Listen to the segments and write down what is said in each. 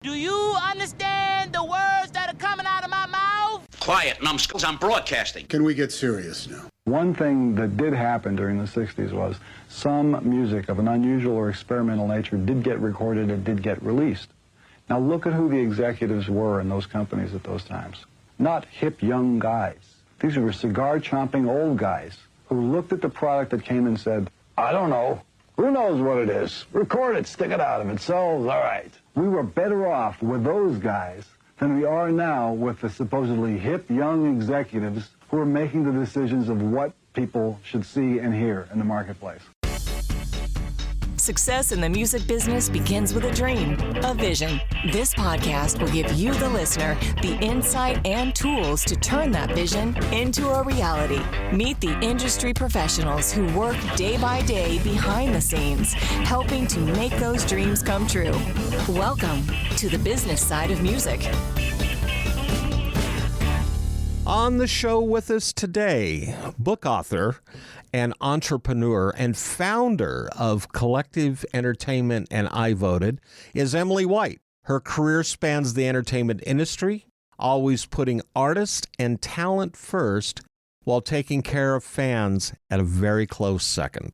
Do you understand the words that are coming out of my mouth? Quiet, numbskulls, I'm broadcasting. Can we get serious now? One thing that did happen during the 60s was some music of an unusual or experimental nature did get recorded and did get released. Now look at who the executives were in those companies at those times. Not hip young guys. These were cigar-chomping old guys who looked at the product that came and said, I don't know. Who knows what it is? Record it, stick it out. If it sells, all right. We were better off with those guys than we are now with the supposedly hip young executives who are making the decisions of what people should see and hear in the marketplace. Success in the music business begins with a dream, a vision. This podcast will give you, the listener, the insight and tools to turn that vision into a reality. Meet the industry professionals who work day by day behind the scenes, helping to make those dreams come true. Welcome to the business side of music. On the show with us today, book author and entrepreneur and founder of Collective Entertainment and I Voted is Emily White. Her career spans the entertainment industry, always putting artists and talent first while taking care of fans at a very close second.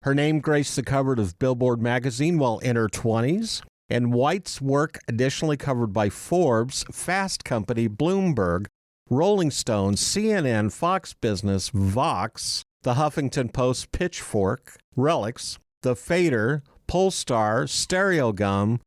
Her name graced the cover of Billboard magazine while in her 20s, and White's work additionally covered by Forbes, Fast Company, Bloomberg, Rolling Stone, CNN, Fox Business, Vox, the Huffington Post, Pitchfork, Relix, The Fader, Pollstar, Stereogum,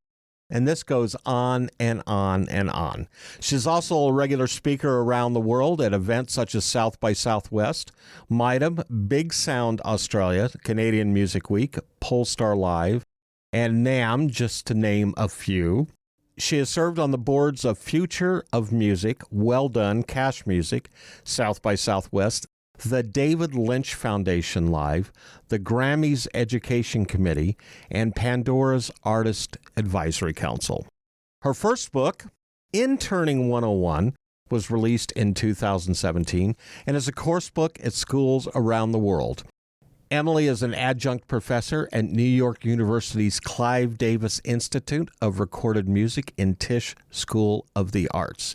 and this goes on and on and on. She's also a regular speaker around the world at events such as South by Southwest, MIDEM, BIGSOUND Australia, Canadian Music Week, PollstarLive, and NAMM, just to name a few. She has served on the boards of Future of Music, Well-Dunn, Cash Music, South by Southwest, the David Lynch Foundation Live, the Grammys Education Committee, and Pandora's Artist Advisory Council. Her first book, Interning 101, was released in 2017 and is a course book at schools around the world. Emily is an adjunct professor at New York University's Clive Davis Institute of Recorded Music in Tisch School of the Arts.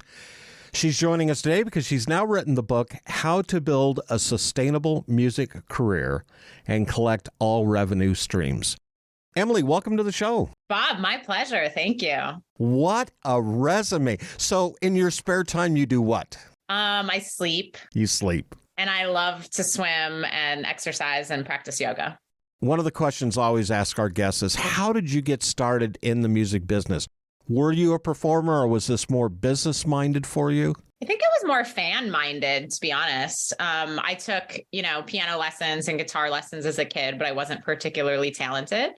She's joining us today because she's now written the book, How to Build a Sustainable Music Career and Collect All Revenue Streams. Emily, welcome to the show. Bob, my pleasure. Thank you. What a resume. So in your spare time, you do what? I sleep. You sleep. And I love to swim and exercise and practice yoga. One of the questions I always ask our guests is, how did you get started in the music business? Were you a performer or was this more business-minded for you? I think it was more fan-minded, to be honest. I took, piano lessons and guitar lessons as a kid, but I wasn't particularly talented.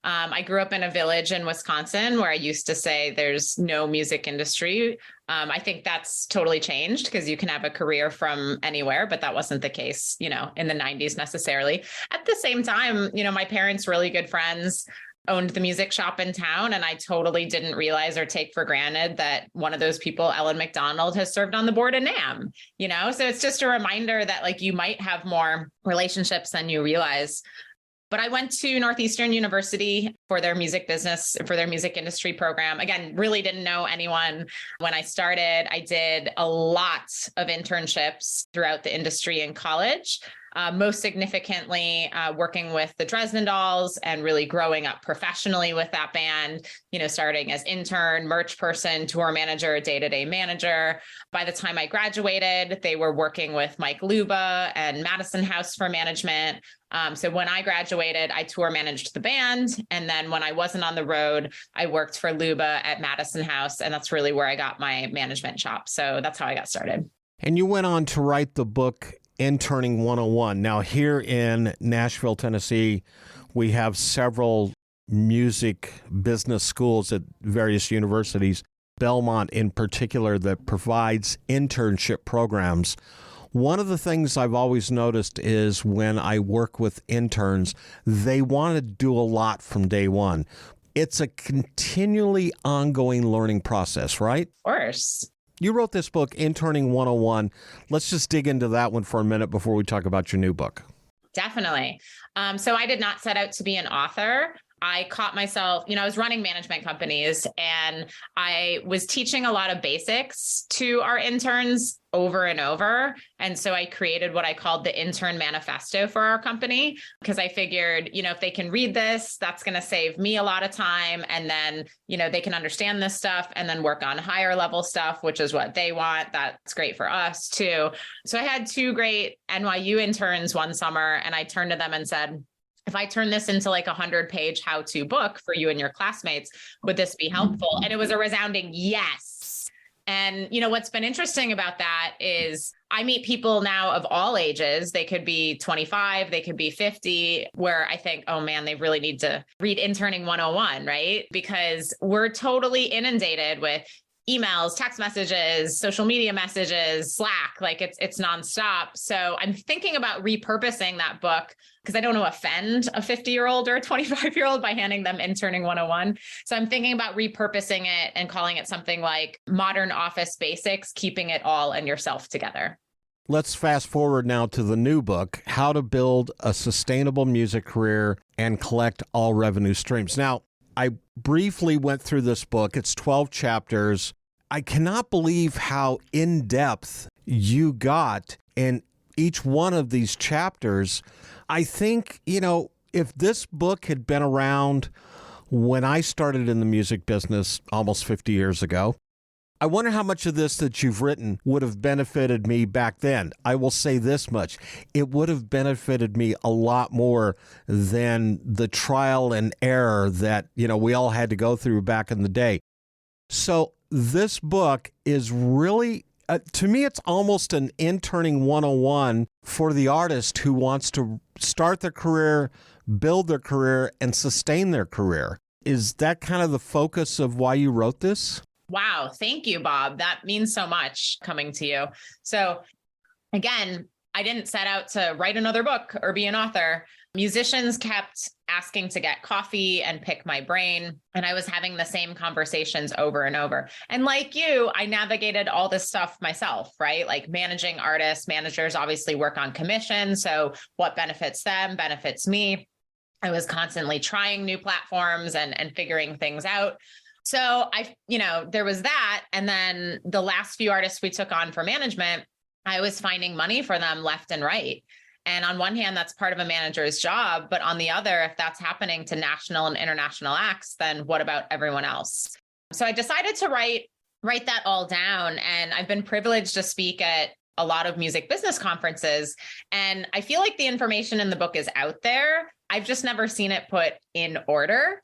I grew up in a village in Wisconsin where I used to say there's no music industry. I think that's totally changed because you can have a career from anywhere, but that wasn't the case, in the 90s necessarily. At the same time, my parents, really good friends, owned the music shop in town. And I totally didn't realize or take for granted that one of those people, Ellen McDonald, has served on the board of NAMM, so it's just a reminder that you might have more relationships than you realize. But I went to Northeastern University for their music business, for their music industry program. Again, really didn't know anyone when I started. I did a lot of internships throughout the industry in college. Most significantly, working with the Dresden Dolls and really growing up professionally with that band, starting as intern, merch person, tour manager, day-to-day manager. By the time I graduated, they were working with Mike Luba and Madison House for management. So when I graduated, I tour managed the band. And then when I wasn't on the road, I worked for Luba at Madison House. And that's really where I got my management chops. So that's how I got started. And you went on to write the book, Interning 101. Now, here in Nashville, Tennessee, we have several music business schools at various universities, Belmont in particular, that provides internship programs. One of the things I've always noticed is when I work with interns, they want to do a lot from day one. It's a continually ongoing learning process, right? Of course. You wrote this book, Interning 101. Let's just dig into that one for a minute before we talk about your new book. Definitely. So I did not set out to be an author. I caught myself, I was running management companies and I was teaching a lot of basics to our interns over and over. And so I created what I called the intern manifesto for our company, because I figured, if they can read this, that's going to save me a lot of time. And then, they can understand this stuff and then work on higher level stuff, which is what they want. That's great for us too. So I had 2 great NYU interns one summer, and I turned to them and said, if I turn this into like a 100-page how-to book for you and your classmates, would this be helpful? And it was a resounding yes. And, what's been interesting about that is I meet people now of all ages. They could be 25, they could be 50, where I think, oh man, they really need to read Interning 101, right? Because we're totally inundated with emails, text messages, social media messages, Slack, like it's nonstop. So I'm thinking about repurposing that book, because I don't want to offend a 50-year-old or a 25-year-old by handing them Interning 101. So I'm thinking about repurposing it and calling it something like Modern Office Basics, Keeping It All and Yourself Together. Let's fast forward now to the new book, How to Build a Sustainable Music Career and Collect All Revenue Streams. Now, I briefly went through this book. It's 12 chapters. I cannot believe how in-depth you got in each one of these chapters. I think, if this book had been around when I started in the music business almost 50 years ago, I wonder how much of this that you've written would have benefited me back then. I will say this much. It would have benefited me a lot more than the trial and error that, we all had to go through back in the day. So this book is really, to me, it's almost an interning 101 for the artist who wants to start their career, build their career, and sustain their career. Is that kind of the focus of why you wrote this? Wow. Thank you, Bob. That means so much coming to you. So again, I didn't set out to write another book or be an author. Musicians kept asking to get coffee and pick my brain. And I was having the same conversations over and over. And like you, I navigated all this stuff myself, right? Like managing artists, managers obviously work on commission. So what benefits them benefits me. I was constantly trying new platforms and figuring things out. So there was that. And then the last few artists we took on for management, I was finding money for them left and right. And on one hand, that's part of a manager's job. But on the other, if that's happening to national and international acts, then what about everyone else? So I decided to write that all down. And I've been privileged to speak at a lot of music business conferences. And I feel like the information in the book is out there. I've just never seen it put in order.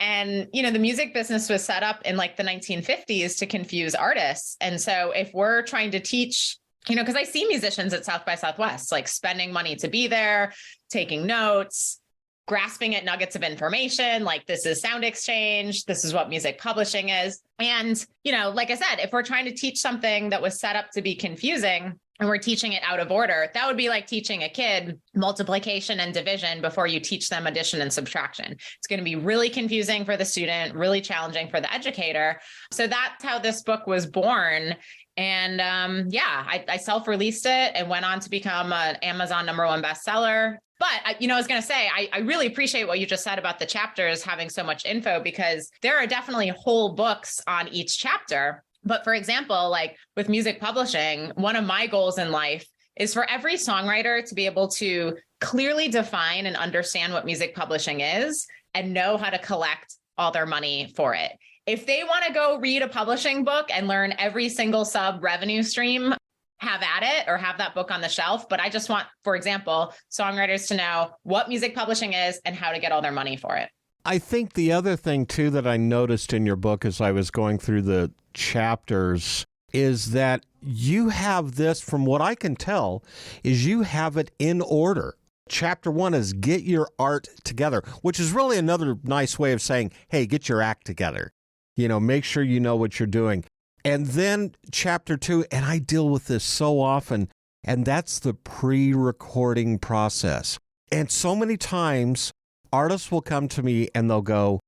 And, the music business was set up in like the 1950s to confuse artists. And so if we're trying to teach, because I see musicians at South by Southwest, like spending money to be there, taking notes, grasping at nuggets of information, like this is sound exchange, this is what music publishing is. And, like I said, if we're trying to teach something that was set up to be confusing, and we're teaching it out of order, that would be like teaching a kid multiplication and division before you teach them addition and subtraction. It's going to be really confusing for the student, really challenging for the educator. So that's how this book was born. And I self-released it and went on to become an Amazon #1 bestseller. But, I was going to say, I really appreciate what you just said about the chapters having so much info, because there are definitely whole books on each chapter. But for example, like with music publishing, one of my goals in life is for every songwriter to be able to clearly define and understand what music publishing is and know how to collect all their money for it. If they want to go read a publishing book and learn every single sub revenue stream, have at it, or have that book on the shelf. But I just want, for example, songwriters to know what music publishing is and how to get all their money for it. I think the other thing, too, that I noticed in your book as I was going through the chapters is that you have this, from what I can tell, is you have it in order. Chapter 1 is get your art together, which is really another nice way of saying, hey, get your act together. Make sure you know what you're doing. And then chapter 2, and I deal with this so often, and that's the pre-recording process. And so many times, artists will come to me and they'll go,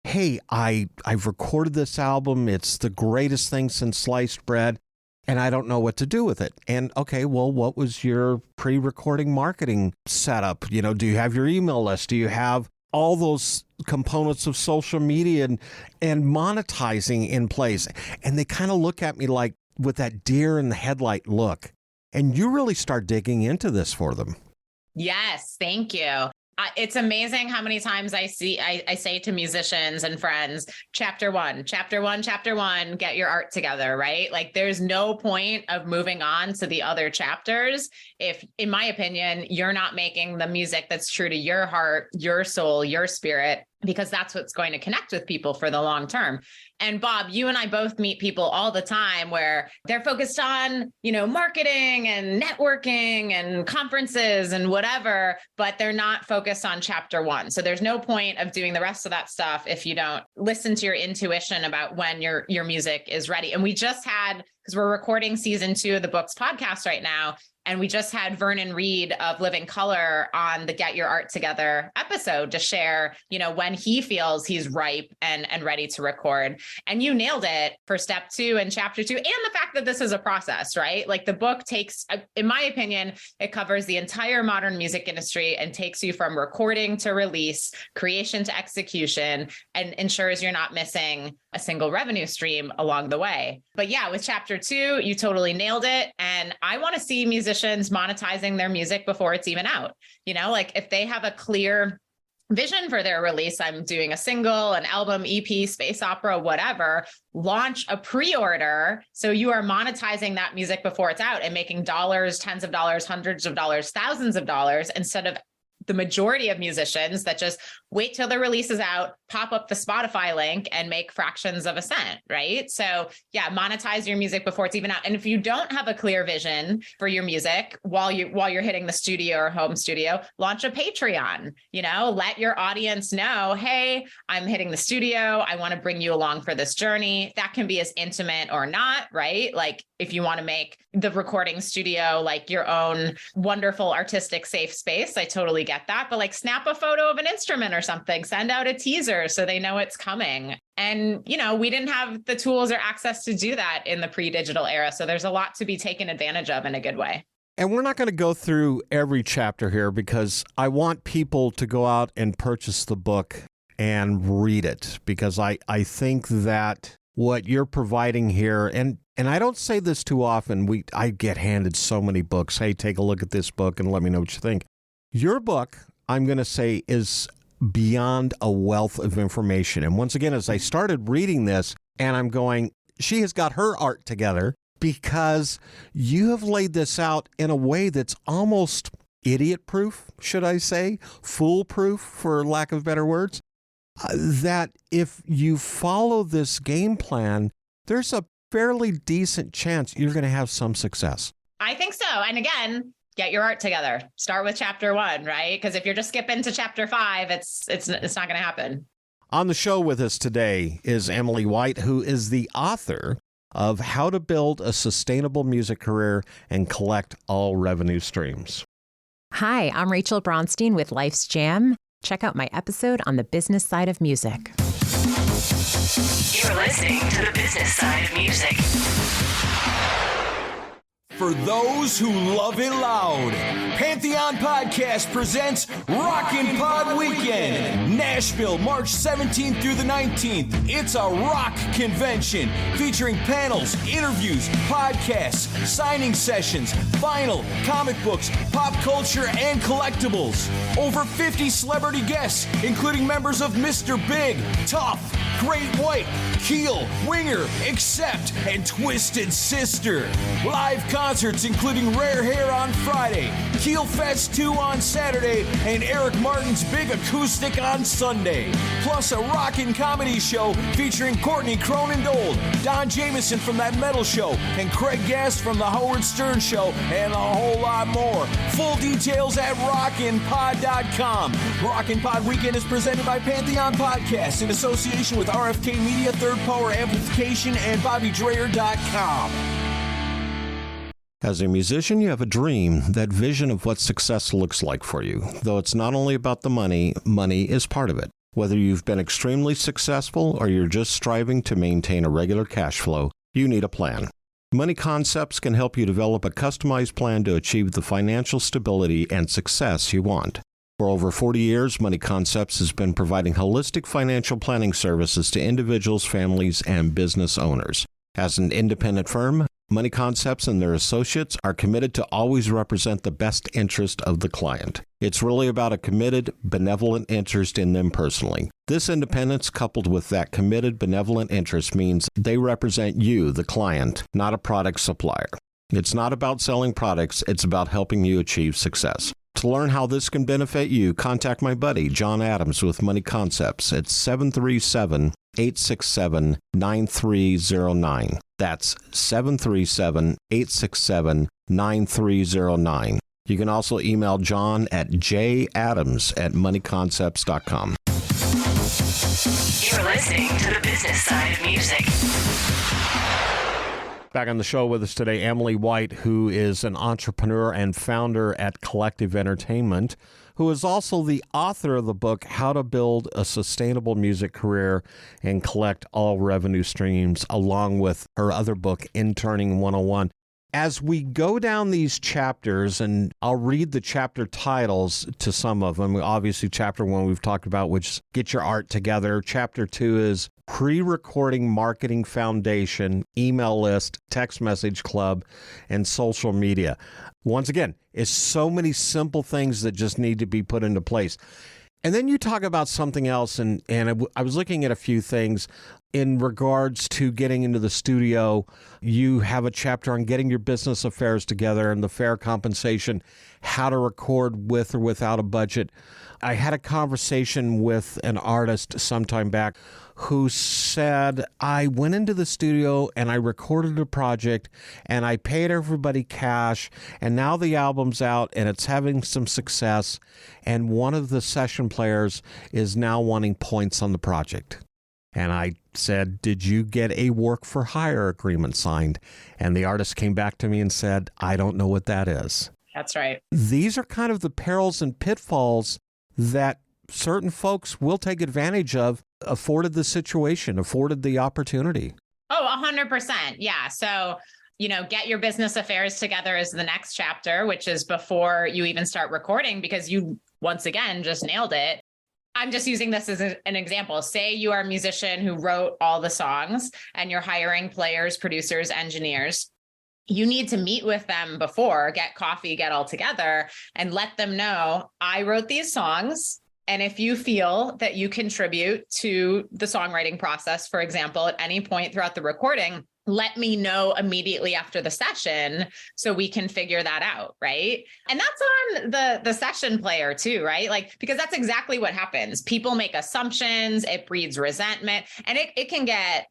hey, I've recorded this album. It's the greatest thing since sliced bread, and I don't know what to do with it. And okay, well, what was your pre-recording marketing setup? Do you have your email list? Do you have all those components of social media and monetizing in place. And they kind of look at me like with that deer in the headlight look. And you really start digging into this for them. Yes, thank you. It's amazing how many times I say to musicians and friends, chapter one, get your art together, right? Like there's no point of moving on to the other chapters if, in my opinion, you're not making the music that's true to your heart, your soul, your spirit, because that's what's going to connect with people for the long term. And Bob, you and I both meet people all the time where they're focused on, marketing and networking and conferences and whatever, but they're not focused on chapter one. So there's no point of doing the rest of that stuff if you don't listen to your intuition about when your music is ready. And we just had, because we're recording season 2 of the Books podcast right now, and we just had Vernon Reed of Living Color on the Get Your Art Together episode to share, when he feels he's ripe and ready to record. And you nailed it for step 2 and chapter 2, and the fact that this is a process, right? Like the book takes, in my opinion, it covers the entire modern music industry and takes you from recording to release, creation to execution, and ensures you're not missing a single revenue stream along the way. But yeah, with chapter 2, you totally nailed it. And I want to see musicians monetizing their music before it's even out. Like if they have a clear vision for their release, I'm doing a single, an album, EP, space opera, whatever, launch a pre-order. So you are monetizing that music before it's out and making dollars, tens of dollars, hundreds of dollars, thousands of dollars, instead of the majority of musicians that just wait till the release is out, pop up the Spotify link and make fractions of a cent, right? So yeah, monetize your music before it's even out. And if you don't have a clear vision for your music while you're hitting the studio or home studio, launch a Patreon, let your audience know, hey, I'm hitting the studio. I want to bring you along for this journey. That can be as intimate or not, right? Like if you want to make the recording studio like your own wonderful artistic safe space, I totally get that. But like snap a photo of an instrument or something, send out a teaser so they know it's coming. And, we didn't have the tools or access to do that in the pre-digital era. So there's a lot to be taken advantage of in a good way. And we're not going to go through every chapter here because I want people to go out and purchase the book and read it, because I think that what you're providing here, and I don't say this too often, I get handed so many books. Hey, take a look at this book and let me know what you think. Your book, I'm going to say, is beyond a wealth of information. And once again, as I started reading this, and I'm going, she has got her art together, because you have laid this out in a way that's almost idiot-proof, should I say, foolproof, for lack of better words, that if you follow this game plan, there's a fairly decent chance you're going to have some success. I think so. And again, get your art together. Start with chapter 1, right? Because if you're just skipping to chapter 5, it's not going to happen. On the show with us today is Emily White, who is the author of How to Build a Sustainable Music Career and Collect All Revenue Streams. Hi, I'm Rachel Bronstein with Life's Jam. Check out my episode on the business side of music. You're listening to the business side of music. For those who love it loud, Pantheon Podcast presents Rockin' Pod Weekend, Nashville, March 17th through the 19th. It's a rock convention featuring panels, interviews, podcasts, signing sessions, vinyl, comic books, pop culture, and collectibles. Over 50 celebrity guests, including members of Mr. Big, Tough, Great White, Keel, Winger, Accept, and Twisted Sister. Live concerts including Rare Hair on Friday, Keel Fest 2 on Saturday, and Eric Martin's Big Acoustic on Sunday. Plus a rockin' comedy show featuring Courtney Cronin-Dold, Don Jameson from That Metal Show, and Craig Gass from The Howard Stern Show, and a whole lot more. Full details at rockinpod.com. Rockin' Pod Weekend is presented by Pantheon Podcast in association with RFK Media, Third Power Amplification, and BobbyDreyer.com. As a musician, you have a dream, that vision of what success looks like for you. Though it's not only about the money, money is part of it. Whether you've been extremely successful or you're just striving to maintain a regular cash flow, you need a plan. Money Concepts can help you develop a customized plan to achieve the financial stability and success you want. For over 40 years, Money Concepts has been providing holistic financial planning services to individuals, families, and business owners. As an independent firm, Money Concepts and their associates are committed to always represent the best interest of the client. It's really about a committed, benevolent interest in them personally. This independence, coupled with that committed, benevolent interest, means they represent you, the client, not a product supplier. It's not about selling products, it's about helping you achieve success. To learn how this can benefit you, contact my buddy, John Adams with Money Concepts at 737-867-9309. That's 737-867-9309. You can also email John at jadams@moneyconcepts.com. You're listening to the business side of music. Back on the show with us today, Emily White, who is an entrepreneur and founder at Collective Entertainment, who is also the author of the book, How to Build a Sustainable Music Career and Collect All Revenue Streams, along with her other book, Interning 101. As we go down these chapters, and I'll read the chapter titles to some of them. Obviously, chapter 1 we've talked about, which is Get Your Art Together. Chapter 2 is Pre-Recording Marketing Foundation, Email List, Text Message Club, and Social Media. Once again, it's so many simple things that just need to be put into place. And then you talk about something else, and I was looking at a few things in regards to getting into the studio. You have a chapter on getting your business affairs together and the fair compensation, how to record with or without a budget. I had a conversation with an artist sometime back who said, I went into the studio and I recorded a project and I paid everybody cash, and now the album's out and it's having some success, and one of the session players is now wanting points on the project. And I said, did you get a work for hire agreement signed? And the artist came back to me and said, I don't know what that is. That's right. These are kind of the perils and pitfalls that certain folks will take advantage of, afforded the situation, afforded the opportunity. Oh, 100%. Yeah. So, get your business affairs together is the next chapter, which is before you even start recording, because you, once again, just nailed it. I'm just using this as an example. Say you are a musician who wrote all the songs and you're hiring players, producers, engineers. You need to meet with them before, get coffee, get all together, and let them know, I wrote these songs. And if you feel that you contribute to the songwriting process, for example, at any point throughout the recording, let me know immediately after the session so we can figure that out, right? And that's on the session player too, right? Because that's exactly what happens. People make assumptions, it breeds resentment, and it can get,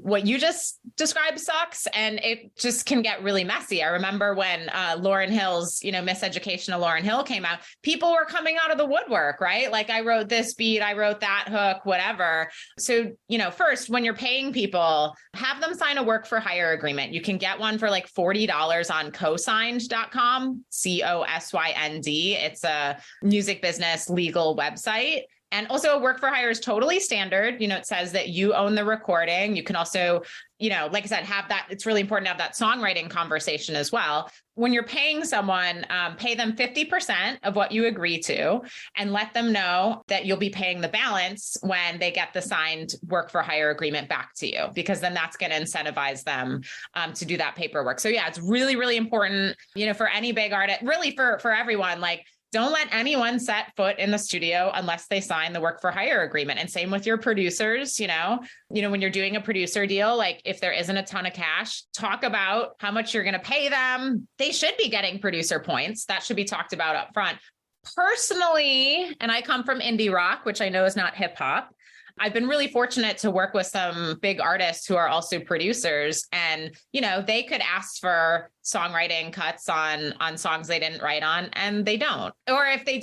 what you just described sucks, and it just can get really messy. I remember when Lauryn Hill's, Miseducation of Lauryn Hill came out, people were coming out of the woodwork, right? I wrote this beat, I wrote that hook, whatever. So, first, when you're paying people, have them sign a work for hire agreement. You can get one for $40 on cosigned.com, COSYND. It's a music business legal website. And also a work for hire is totally standard. It says that you own the recording. You can also, like I said, have that. It's really important to have that songwriting conversation as well. When you're paying someone, pay them 50% of what you agree to, and let them know that you'll be paying the balance when they get the signed work for hire agreement back to you, because then that's going to incentivize them to do that paperwork. So yeah, it's really, really important, for any big artist, really for everyone, don't let anyone set foot in the studio unless they sign the work for hire agreement. And same with your producers, when you're doing a producer deal, if there isn't a ton of cash, talk about how much you're going to pay them. They should be getting producer points. That should be talked about up front. Personally, and I come from indie rock, which I know is not hip hop, I've been really fortunate to work with some big artists who are also producers, and, they could ask for songwriting cuts on songs they didn't write on, and they don't. Or if they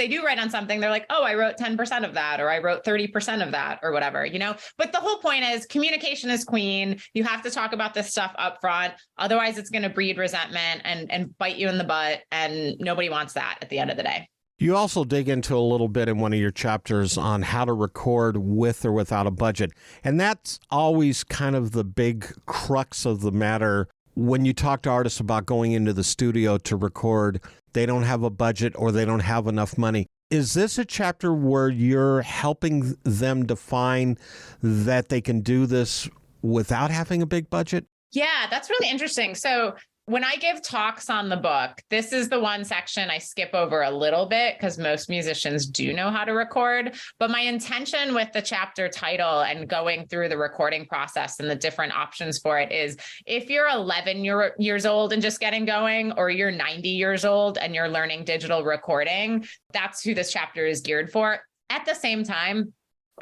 do write on something, they're like, oh, I wrote 10% of that, or I wrote 30% of that, or whatever, but the whole point is communication is queen. You have to talk about this stuff up front. Otherwise it's going to breed resentment and bite you in the butt. And nobody wants that at the end of the day. You also dig into a little bit in one of your chapters on how to record with or without a budget. And that's always kind of the big crux of the matter when you talk to artists about going into the studio to record. they don't have a budget or they don't have enough money. Is this a chapter where you're helping them define that they can do this without having a big budget? Yeah, that's really interesting. So when I give talks on the book, this is the one section I skip over a little bit because most musicians do know how to record. But my intention with the chapter title and going through the recording process and the different options for it is if you're 11 years old and just getting going, or you're 90 years old and you're learning digital recording, that's who this chapter is geared for. At the same time,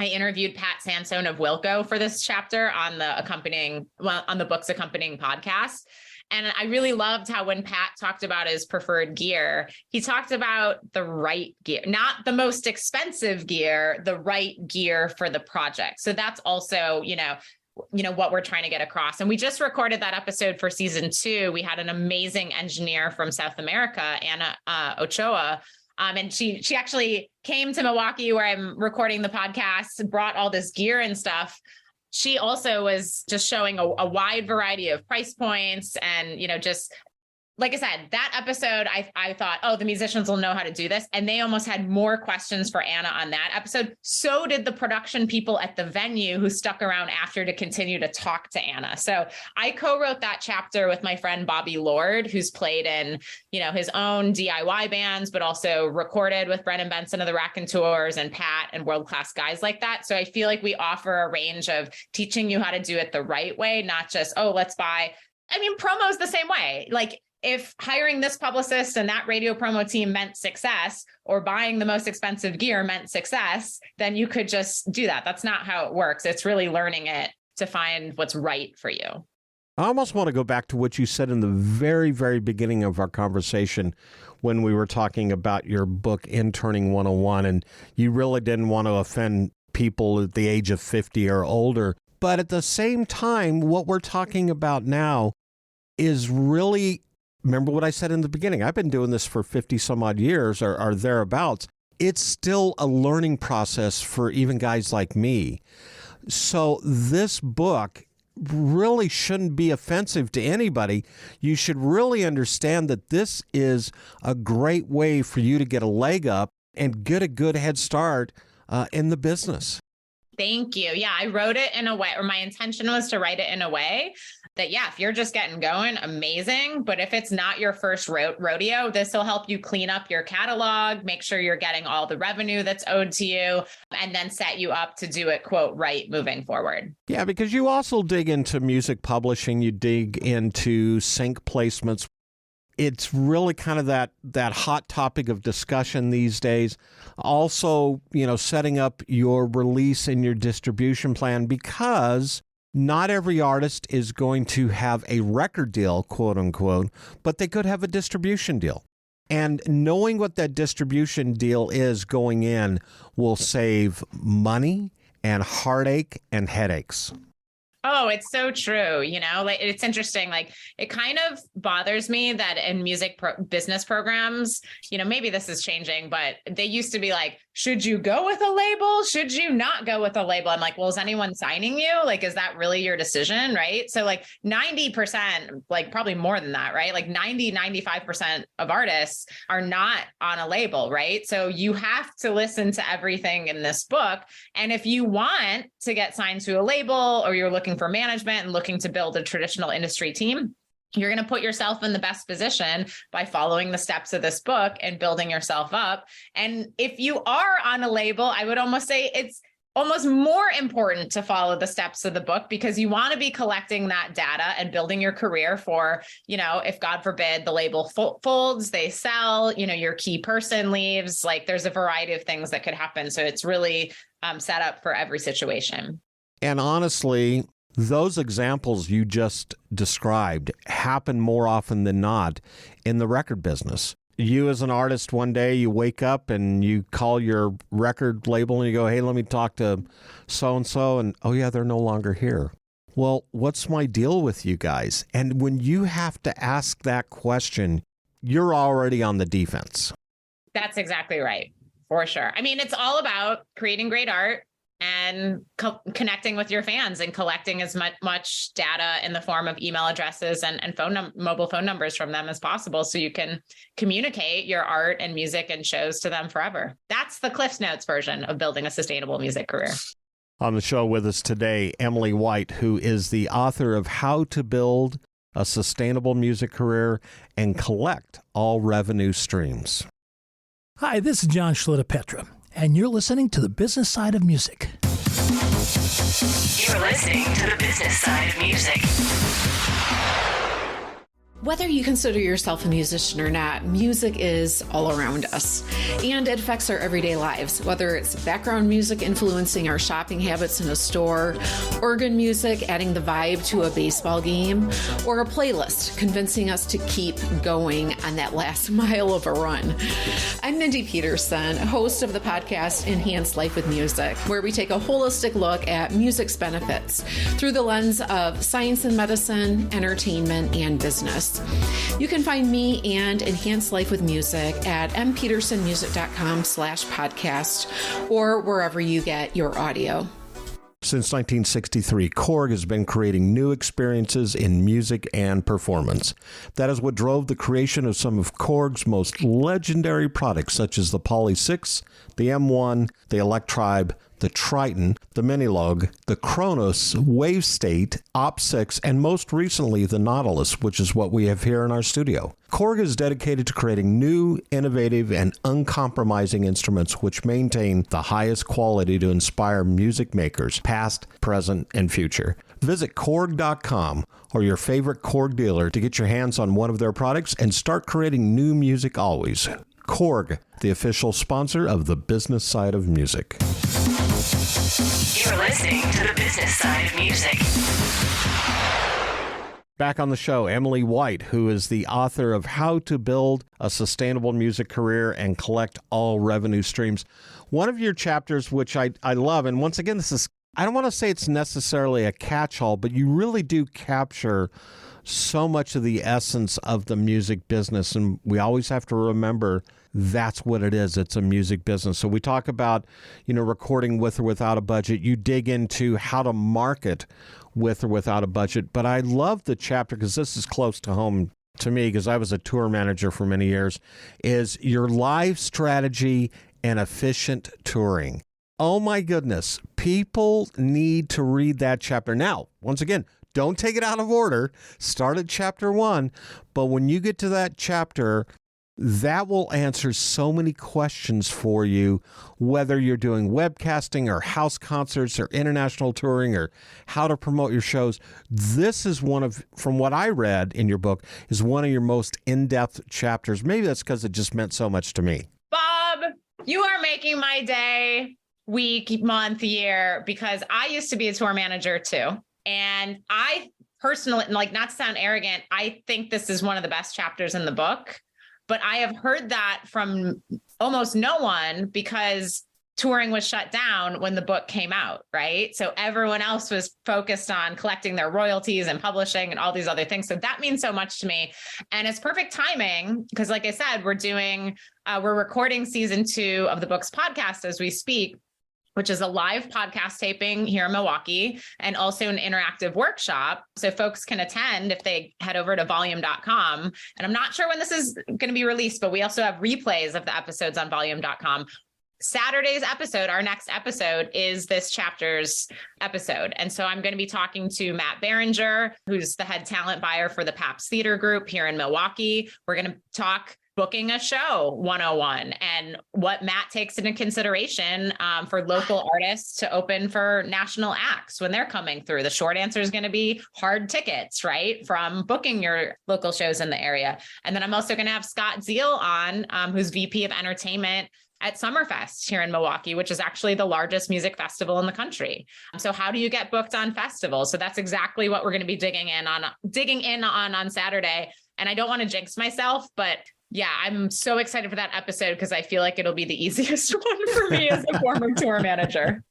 I interviewed Pat Sansone of Wilco for this chapter on the book's accompanying podcast. And I really loved how when Pat talked about his preferred gear, he talked about the right gear, not the most expensive gear, the right gear for the project. So that's also, what we're trying to get across. And we just recorded that episode for season 2. We had an amazing engineer from South America, Anna Ochoa. And she actually came to Milwaukee where I'm recording the podcast, brought all this gear and stuff. She also was just showing a wide variety of price points and, just like I said, that episode, I thought, the musicians will know how to do this. And they almost had more questions for Anna on that episode. So did the production people at the venue who stuck around after to continue to talk to Anna. So I co-wrote that chapter with my friend Bobby Lord, who's played in, his own DIY bands, but also recorded with Brennan Benson of the Raconteurs and Pat and world-class guys like that. So I feel like we offer a range of teaching you how to do it the right way, not just, let's buy. Promo's the same way. Like, if hiring this publicist and that radio promo team meant success, or buying the most expensive gear meant success, then you could just do that. That's not how it works. It's really learning it to find what's right for you. I almost want to go back to what you said in the very, very beginning of our conversation when we were talking about your book, Interning 101, and you really didn't want to offend people at the age of 50 or older. But at the same time, what we're talking about now is really, remember what I said in the beginning, I've been doing this for 50 some odd years or thereabouts. It's still a learning process for even guys like me. So this book really shouldn't be offensive to anybody. You should really understand that this is a great way for you to get a leg up and get a good head start in the business. Thank you. Yeah, I wrote it in a way, or my intention was to write it in a way that, if you're just getting going, amazing. But if it's not your first rodeo, this will help you clean up your catalog, make sure you're getting all the revenue that's owed to you, and then set you up to do it, quote, right moving forward. Yeah, because you also dig into music publishing, you dig into sync placements. It's really kind of that hot topic of discussion these days. Also, setting up your release and your distribution plan, because not every artist is going to have a record deal, quote unquote, but they could have a distribution deal. And knowing what that distribution deal is going in will save money and heartache and headaches. Oh, it's so true. It's interesting. Like, it kind of bothers me that in music business programs, maybe this is changing, but they used to be like, should you go with a label? Should you not go with a label? I'm like, well, is anyone signing you? Like, is that really your decision? Right. So like 90%, like probably more than that, right? Like 95% of artists are not on a label, right? So you have to listen to everything in this book. And if you want to get signed to a label, or you're looking for management and looking to build a traditional industry team, you're going to put yourself in the best position by following the steps of this book and building yourself up. And if you are on a label, I would almost say it's almost more important to follow the steps of the book, because you want to be collecting that data and building your career for, if God forbid the label folds, they sell, your key person leaves, like there's a variety of things that could happen. So it's really set up for every situation. And honestly, those examples you just described happen more often than not in the record business. You as an artist, one day you wake up and you call your record label and you go, hey, let me talk to so-and-so. And, oh, yeah, they're no longer here. Well, what's my deal with you guys? And when you have to ask that question, you're already on the defense. That's exactly right. For sure. It's all about creating great art, and connecting with your fans and collecting as much data in the form of email addresses and mobile phone numbers from them as possible, so you can communicate your art and music and shows to them forever. That's the Cliff's Notes version of building a sustainable music career. On the show with us today, Emily White, who is the author of How to Build a Sustainable Music Career and Collect All Revenue Streams. Hi, this is John Schlitter-Petra, and you're listening to The Business Side of Music. You're listening to The Business Side of Music. Whether you consider yourself a musician or not, music is all around us, and it affects our everyday lives. Whether it's background music influencing our shopping habits in a store, organ music adding the vibe to a baseball game, or a playlist convincing us to keep going on that last mile of a run. I'm Mindy Peterson, host of the podcast Enhance Life with Music, where we take a holistic look at music's benefits through the lens of science and medicine, entertainment, and business. You can find me and Enhance Life with Music at mpetersonmusic.com/podcast or wherever you get your audio. Since 1963, Korg has been creating new experiences in music and performance. That is what drove the creation of some of Korg's most legendary products, such as the Poly 6, the M1, the Electribe, the Triton, the Minilog, the Kronos, Wave State, Op 6, and most recently the Nautilus, which is what we have here in our studio. Korg is dedicated to creating new, innovative, and uncompromising instruments which maintain the highest quality to inspire music makers, past, present, and future. Visit Korg.com or your favorite Korg dealer to get your hands on one of their products and start creating new music always. Korg, the official sponsor of the Business Side of Music. You're listening to The Business Side of Music. Back on the show, Emily White, who is the author of How to Build a Sustainable Music Career and Collect All Revenue Streams. One of your chapters, which I love, and once again, this is, I don't want to say it's necessarily a catch-all, but you really do capture so much of the essence of the music business, and we always have to remember that's what it is. It's a music business. So we talk about, recording with or without a budget. You dig into how to market with or without a budget. But I love the chapter, because this is close to home to me, because I was a tour manager for many years, is your live strategy and efficient touring. Oh my goodness. People need to read that chapter. Now, once again, don't take it out of order. Start at chapter 1. But when you get to that chapter, that will answer so many questions for you, whether you're doing webcasting or house concerts or international touring or how to promote your shows. This is from what I read in your book, is one of your most in-depth chapters. Maybe that's because it just meant so much to me. Bob, you are making my day, week, month, year, because I used to be a tour manager too. And I personally, not to sound arrogant, I think this is one of the best chapters in the book. But I have heard that from almost no one, because touring was shut down when the book came out, right? So everyone else was focused on collecting their royalties and publishing and all these other things. So that means so much to me. And it's perfect timing because, like I said, we're recording season 2 of the book's podcast as we speak, which is a live podcast taping here in Milwaukee and also an interactive workshop. So folks can attend if they head over to volume.com. And I'm not sure when this is going to be released, but we also have replays of the episodes on volume.com. Saturday's episode, our next episode, is this chapter's episode. And so I'm going to be talking to Matt Berenger, who's the head talent buyer for the Paps Theater Group here in Milwaukee. We're going to talk booking a show 101 and what Matt takes into consideration for local artists to open for national acts when they're coming through. The short answer is going to be hard tickets, right? From booking your local shows in the area. And then I'm also going to have Scott Zeal on, who's VP of Entertainment at Summerfest here in Milwaukee, which is actually the largest music festival in the country. So how do you get booked on festivals? So that's exactly what we're going to be digging in on Saturday. And I don't want to jinx myself, but yeah, I'm so excited for that episode because I feel like it'll be the easiest one for me as a former tour manager.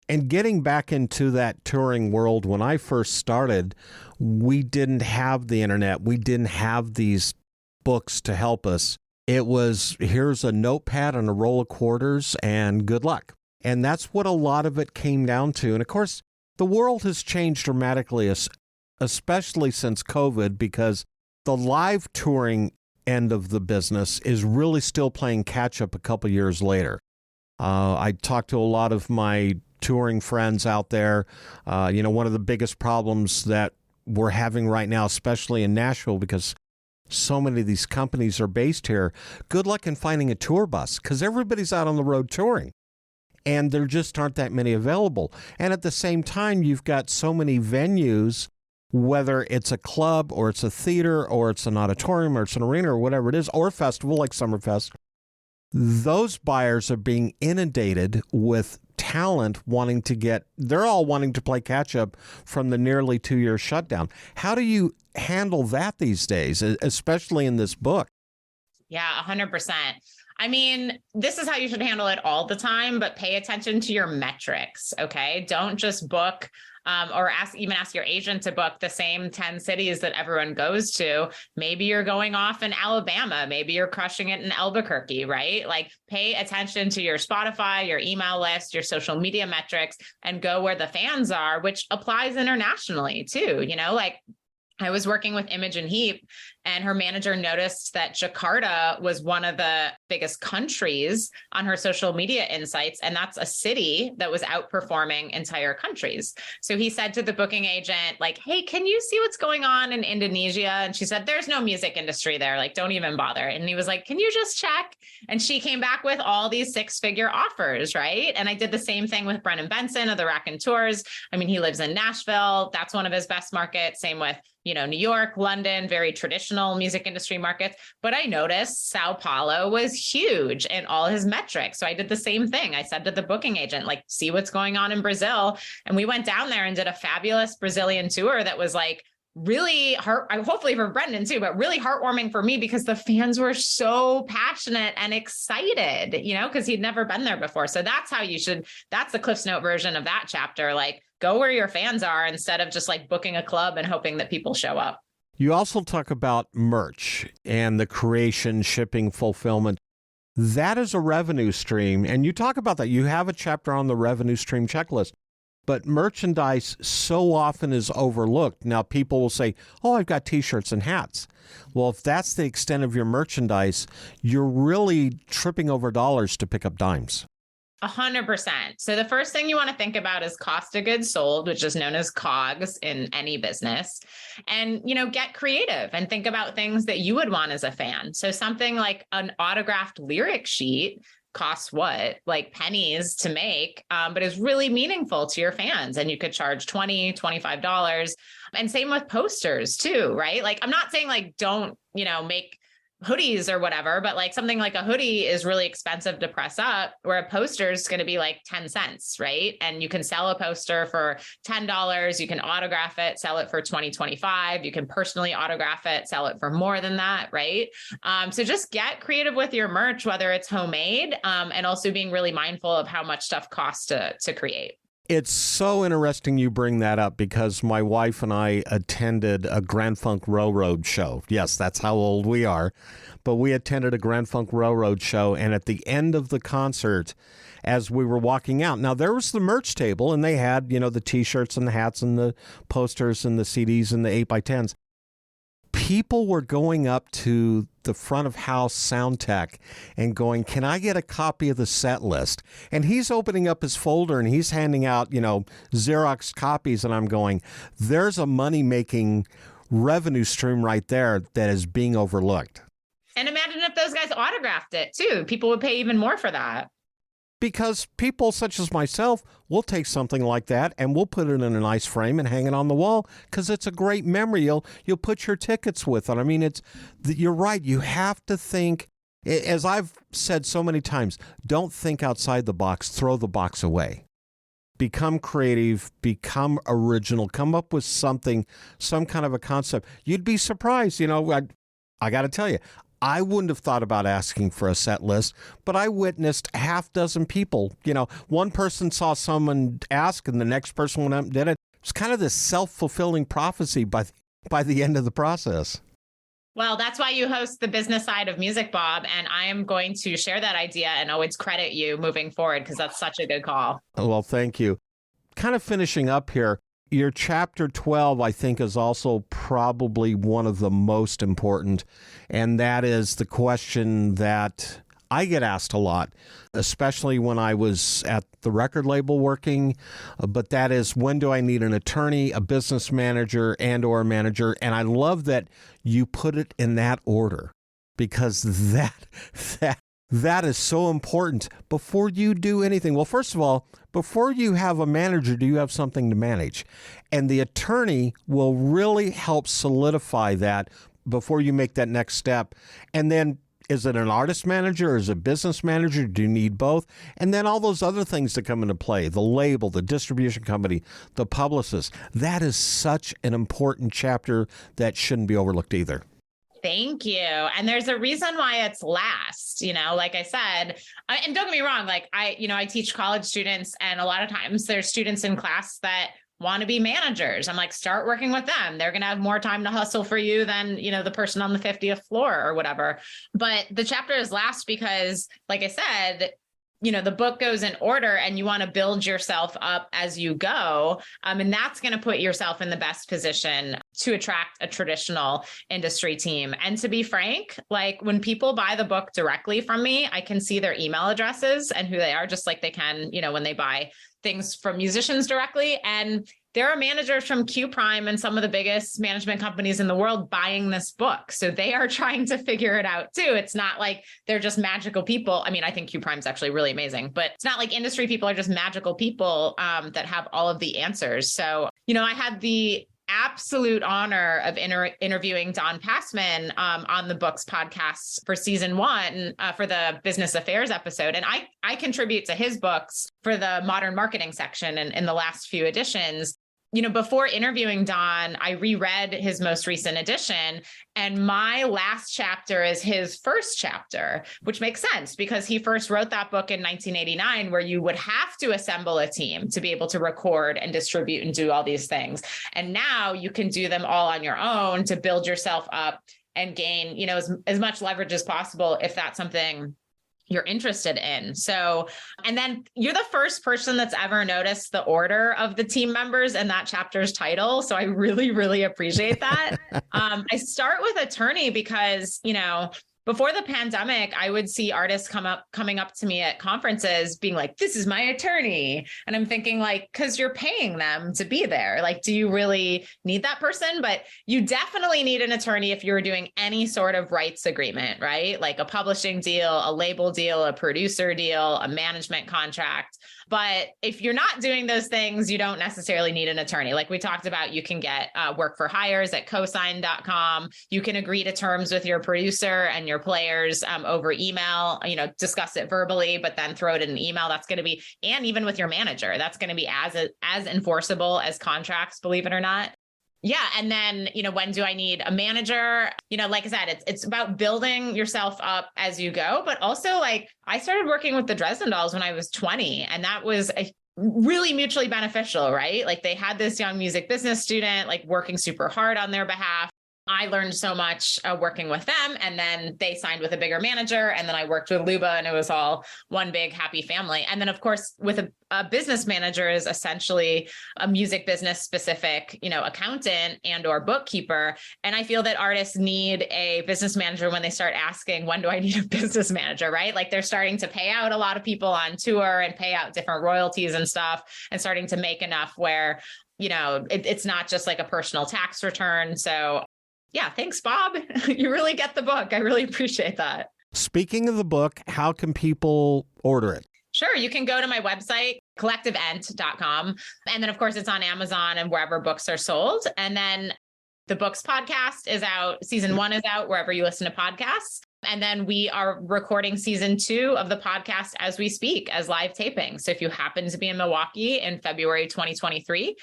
And getting back into that touring world, when I first started, we didn't have the internet. We didn't have these books to help us. It was, here's a notepad and a roll of quarters and good luck. And that's what a lot of it came down to. And of course, the world has changed dramatically, especially since COVID, because the live touring end of the business is really still playing catch up a couple years later. I talked to a lot of my touring friends out there. One of the biggest problems that we're having right now, especially in Nashville, because so many of these companies are based here, good luck in finding a tour bus because everybody's out on the road touring. And there just aren't that many available. And at the same time, you've got so many venues, whether it's a club or it's a theater or it's an auditorium or it's an arena or whatever it is, or a festival like Summerfest, those buyers are being inundated with talent they're all wanting to play catch up from the nearly 2-year shutdown. How do you handle that these days, especially in this book? Yeah, 100%. I mean, this is how you should handle it all the time, but pay attention to your metrics, okay? Don't just book or ask your agent to book the same 10 cities that everyone goes to. Maybe you're going off in Alabama. Maybe you're crushing it in Albuquerque, right? Like, pay attention to your Spotify, your email list, your social media metrics, and go where the fans are, which applies internationally too. I was working with Imogen Heap, and her manager noticed that Jakarta was one of the biggest countries on her social media insights. And that's a city that was outperforming entire countries. So he said to the booking agent, like, hey, can you see what's going on in Indonesia? And she said, there's no music industry there. Like, don't even bother. And he was like, can you just check? And she came back with all these 6-figure offers, right? And I did the same thing with Brennan Benson of the Raconteurs. I mean, he lives in Nashville. That's one of his best markets. Same with New York, London, very traditional music industry markets. But I noticed Sao Paulo was huge in all his metrics. So I did the same thing. I said to the booking agent, like, see what's going on in Brazil. And we went down there and did a fabulous Brazilian tour that was like really hopefully for Brendan too, but really heartwarming for me because the fans were so passionate and excited, because he'd never been there before. So that's the Cliff's Note version of that chapter. Like, go where your fans are instead of just like booking a club and hoping that people show up. You also talk about merch and the creation, shipping, fulfillment. That is a revenue stream. And you talk about that. You have a chapter on the revenue stream checklist. But merchandise so often is overlooked. Now, people will say, oh, I've got T-shirts and hats. Well, if that's the extent of your merchandise, you're really tripping over dollars to pick up dimes. 100%. So the first thing you want to think about is cost of goods sold, which is known as COGS in any business. And, get creative and think about things that you would want as a fan. So something like an autographed lyric sheet costs what? Like pennies to make, but is really meaningful to your fans. And you could charge $20, $25. And same with posters too, right? Like, I'm not saying like, don't, make hoodies or whatever, but like something like a hoodie is really expensive to press up, where a poster is going to be like 10 cents, right? And you can sell a poster for $10. You can autograph it, sell it for $20, $25. You can personally autograph it, sell it for more than that, right? So just get creative with your merch, whether it's homemade, and also being really mindful of how much stuff costs to create. It's so interesting you bring that up because my wife and I attended a Grand Funk Railroad show. Yes, that's how old we are. But we attended a Grand Funk Railroad show, and at the end of the concert, as we were walking out, now there was the merch table, and they had, the T-shirts and the hats and the posters and the CDs and the 8x10s. People were going up to the front of house sound tech and going, can I get a copy of the set list? And he's opening up his folder and he's handing out, Xerox copies. And I'm going, there's a money-making revenue stream right there that is being overlooked. And imagine if those guys autographed it too. People would pay even more for that. Because people such as myself will take something like that and we'll put it in a nice frame and hang it on the wall because it's a great memory. You'll put your tickets with it. I mean, you're right. You have to think, as I've said so many times, don't think outside the box. Throw the box away. Become creative, become original, come up with something, some kind of a concept. You'd be surprised. I got to tell you, I wouldn't have thought about asking for a set list, but I witnessed a half dozen people. One person saw someone ask and the next person went up and did it. It's kind of this self-fulfilling prophecy by the end of the process. Well, that's why you host the business side of music, Bob. And I am going to share that idea and always credit you moving forward because that's such a good call. Well, thank you. Kind of finishing up here, your chapter 12, I think, is also probably one of the most important. And that is the question that I get asked a lot, especially when I was at the record label working. But that is, when do I need an attorney, a business manager, and/or a manager? And I love that you put it in that order, because that is so important before you do anything. Well, first of all, before you have a manager, do you have something to manage? And the attorney will really help solidify that before you make that next step. And then, is it an artist manager or is it a business manager? Do you need both? And then all those other things that come into play, the label, the distribution company, the publicist. That is such an important chapter that shouldn't be overlooked either. Thank you. And there's a reason why it's last, like I said, and don't get me wrong, like I teach college students, and a lot of times there's students in class that want to be managers. I'm like, start working with them. They're going to have more time to hustle for you than, the person on the 50th floor or whatever. But the chapter is last because, like I said, the book goes in order and you want to build yourself up as you go. And that's going to put yourself in the best position to attract a traditional industry team. And to be frank, like when people buy the book directly from me, I can see their email addresses and who they are, just like they can, when they buy things from musicians directly. And there are managers from Q Prime and some of the biggest management companies in the world buying this book. So they are trying to figure it out too. It's not like they're just magical people. I mean, I think Q Prime is actually really amazing, but it's not like industry people are just magical people that have all of the answers. So, I had the absolute honor of interviewing Don Passman on the Books podcast for season 1 for the business affairs episode. And I contribute to his books for the modern marketing section and in the last few editions. Before interviewing Don, I reread his most recent edition, and my last chapter is his first chapter, which makes sense because he first wrote that book in 1989, where you would have to assemble a team to be able to record and distribute and do all these things. And now you can do them all on your own to build yourself up and gain, as much leverage as possible if that's something you're interested in. So, and then you're the first person that's ever noticed the order of the team members and that chapter's title. So I really, really appreciate that. I start with attorney because, before the pandemic, I would see artists coming up to me at conferences being like, this is my attorney. And I'm thinking like, because you're paying them to be there. Like, do you really need that person? But you definitely need an attorney if you're doing any sort of rights agreement, right? Like a publishing deal, a label deal, a producer deal, a management contract. But if you're not doing those things, you don't necessarily need an attorney. Like we talked about, you can get work for hires at cosign.com. You can agree to terms with your producer and your players over email, discuss it verbally, but then throw it in an email. That's going to be, and even with your manager, that's going to be as enforceable as contracts, believe it or not. Yeah. And then, when do I need a manager? Like I said, it's about building yourself up as you go, but also like I started working with the Dresden Dolls when I was 20, and that was really mutually beneficial, right? Like they had this young music business student, like working super hard on their behalf. I learned so much working with them, and then they signed with a bigger manager, and then I worked with Luba, and it was all one big happy family. And then of course, with a business manager is essentially a music business specific, accountant and or bookkeeper. And I feel that artists need a business manager when they start asking, when do I need a business manager, right? Like they're starting to pay out a lot of people on tour and pay out different royalties and stuff, and starting to make enough where, it's not just like a personal tax return. So yeah, thanks, Bob. You really get the book. I really appreciate that. Speaking of the book, how can people order it? Sure. You can go to my website, collectivent.com. And then, of course, it's on Amazon and wherever books are sold. And then the Books podcast is out. Season 1 is out wherever you listen to podcasts. And then we are recording season 2 of the podcast as we speak as live taping. So if you happen to be in Milwaukee in February 2023,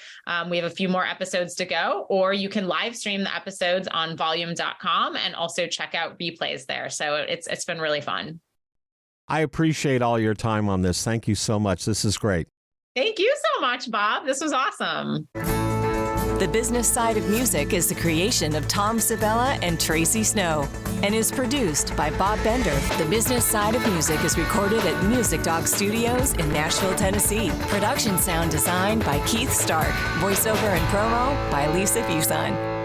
we have a few more episodes to go, or you can live stream the episodes on volume.com and also check out replays there. So it's been really fun. I appreciate all your time on this. Thank you so much. This is great. Thank you so much, Bob. This was awesome. The Business Side of Music is the creation of Tom Sabella and Tracy Snow and is produced by Bob Bender. The Business Side of Music is recorded at Music Dog Studios in Nashville, Tennessee. Production sound design by Keith Stark. Voiceover and promo by Lisa Fuson.